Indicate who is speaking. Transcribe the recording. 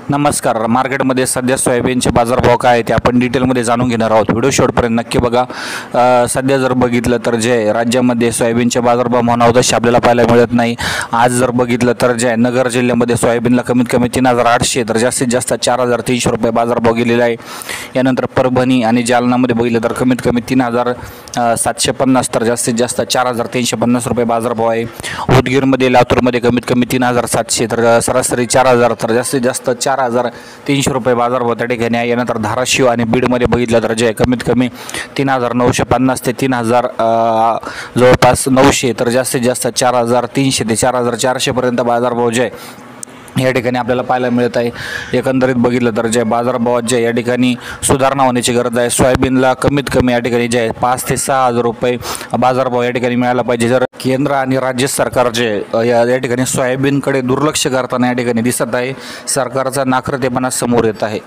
Speaker 1: नमस्कार. मार्केटमध्ये सध्या सोयाबीनचे बाजारभाव काय आहे ते आपण डिटेलमध्ये जाणून घेणार आहोत. व्हिडिओ शेवटपर्यंत नक्की बघा. सध्या जर बघितलं तर जे राज्यामध्ये सोयाबीनचे बाजारभाव म्हणावं तसे आपल्याला पाहायला मिळत नाही. आज जर बघितलं तर जे नगर जिल्ह्यामध्ये सोयाबीनला कमीत कमी 3,800 तर जास्तीत जास्त 4,300 रुपये बाजारभाव गेलेला आहे. यानंतर परभणी आणि जालनामध्ये बघितलं तर कमीत कमी 3,750 तर जास्तीत जास्त 4,350 रुपये बाजारभाव आहे. उदगीरमध्ये लातूरमध्ये कमीत कमी 3,700 तर सरासरी 4,000 तर जास्तीत जास्त 4,300 रुपये बाजारभाव त्या ठिकाणी आहे. यानंतर धाराशिव आणि बीडमध्ये बघितलं तर जे कमीत कमी 3,950 ते 3,000 जवळपास 900 तर जास्तीत जास्त 4,300 ते 4,400पर्यंत बाजारभाव जे आहे या ठिकाणी आपल्याला पाहायला मिळत आहे. एकंदरीत बघितलं तर जे बाजारभावात जे या ठिकाणी सुधारणा होण्याची गरज आहे. सोयाबीनला कमीत कमी या ठिकाणी जे आहे 5 ते 6,000 रुपये बाजारभाव या ठिकाणी मिळाला पाहिजे. जर केंद्र आणि राज्य सरकार जे या ठिकाणी सोयाबीनकडे दुर्लक्ष करताना या ठिकाणी दिसत आहे. सरकारचा नाकर्तेपणा समोर येत आहे.